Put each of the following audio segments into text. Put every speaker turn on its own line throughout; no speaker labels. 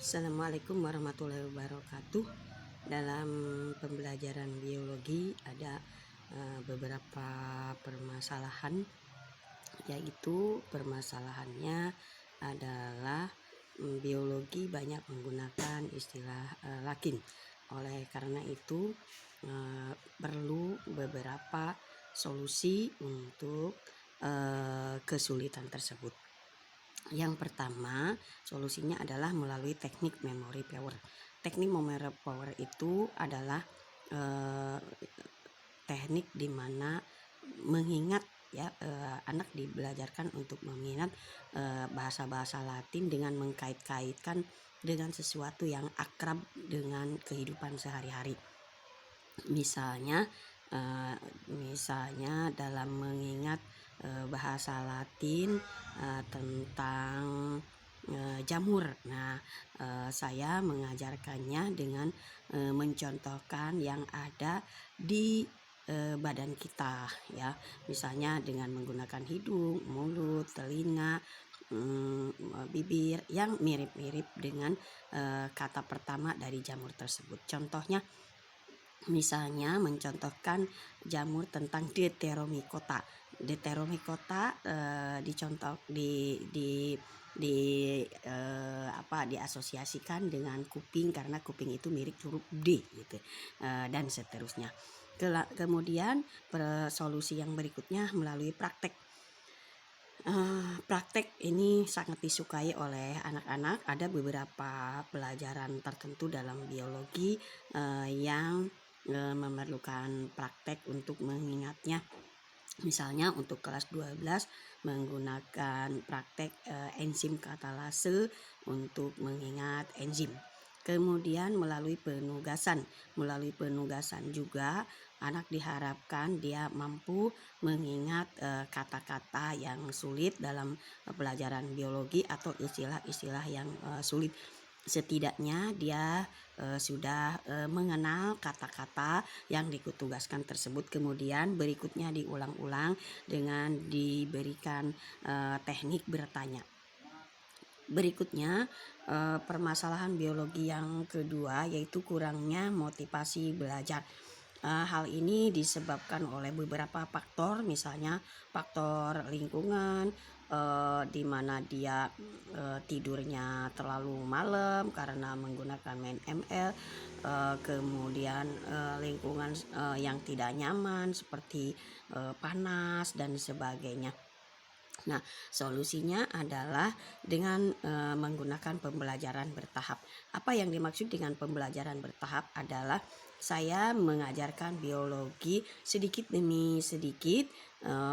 Assalamualaikum warahmatullahi wabarakatuh. Dalam pembelajaran biologi ada beberapa permasalahan, yaitu permasalahannya adalah biologi banyak menggunakan istilah lakin. Oleh karena itu perlu beberapa solusi untuk kesulitan tersebut. Yang pertama, solusinya adalah melalui teknik memory power. Teknik memory power itu adalah teknik di mana mengingat anak dibelajarkan untuk mengingat bahasa-bahasa Latin dengan mengkait-kaitkan dengan sesuatu yang akrab dengan kehidupan sehari-hari. Misalnya dalam mengingat bahasa Latin tentang jamur. Nah, saya mengajarkannya dengan mencontohkan yang ada di badan kita, ya. Misalnya dengan menggunakan hidung, mulut, telinga, bibir yang mirip-mirip dengan kata pertama dari jamur tersebut. Contohnya, misalnya mencontohkan jamur tentang Deuteromycota. Deuteromycota diasosiasikan dengan kuping karena kuping itu mirip huruf D gitu, dan seterusnya. Kemudian solusi yang berikutnya melalui praktek. Praktek ini sangat disukai oleh anak-anak. Ada beberapa pelajaran tertentu dalam biologi yang memerlukan praktek untuk mengingatnya. Misalnya untuk kelas 12 menggunakan praktek enzim katalase untuk mengingat enzim. Kemudian melalui penugasan juga anak diharapkan dia mampu mengingat kata-kata yang sulit dalam pelajaran biologi atau istilah-istilah yang sulit. Setidaknya dia sudah mengenal kata-kata yang ditugaskan tersebut. Kemudian berikutnya diulang-ulang dengan diberikan teknik bertanya. Berikutnya permasalahan biologi yang kedua yaitu kurangnya motivasi belajar. Hal ini disebabkan oleh beberapa faktor, misalnya faktor lingkungan, di mana dia tidurnya terlalu malam karena menggunakan main ML, kemudian lingkungan yang tidak nyaman seperti panas dan sebagainya. Nah, solusinya adalah dengan menggunakan pembelajaran bertahap. Apa yang dimaksud dengan pembelajaran bertahap adalah saya mengajarkan biologi sedikit demi sedikit,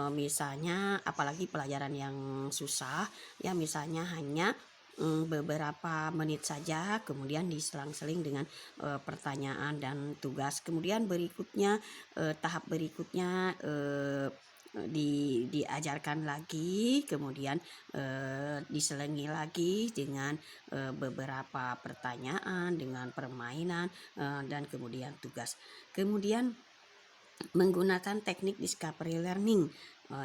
misalnya apalagi pelajaran yang susah, ya misalnya hanya beberapa menit saja, kemudian diselang-seling dengan pertanyaan dan tugas. Kemudian berikutnya tahap berikutnya diajarkan lagi, kemudian diselingi lagi dengan beberapa pertanyaan, dengan permainan dan kemudian tugas. Kemudian menggunakan teknik discovery learning,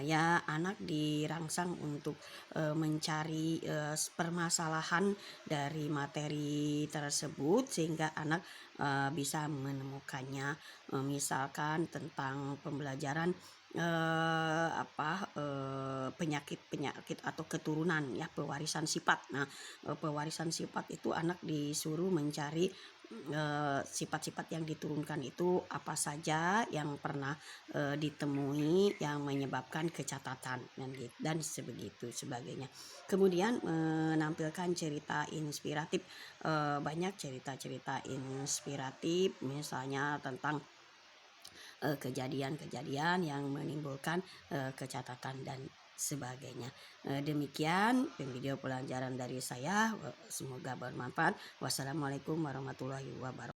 ya anak dirangsang untuk mencari permasalahan dari materi tersebut sehingga anak bisa menemukannya. Misalkan tentang pembelajaran penyakit atau keturunan, ya, pewarisan sifat. Nah, pewarisan sifat itu anak disuruh mencari sifat-sifat yang diturunkan itu apa saja yang pernah ditemui yang menyebabkan kecatatan dan sebagainya. Kemudian menampilkan cerita inspiratif, banyak cerita-cerita inspiratif, misalnya tentang kejadian-kejadian yang menimbulkan kecatatan dan sebagainya. Demikian video pelajaran dari saya, semoga bermanfaat. Wassalamualaikum warahmatullahi wabarakatuh.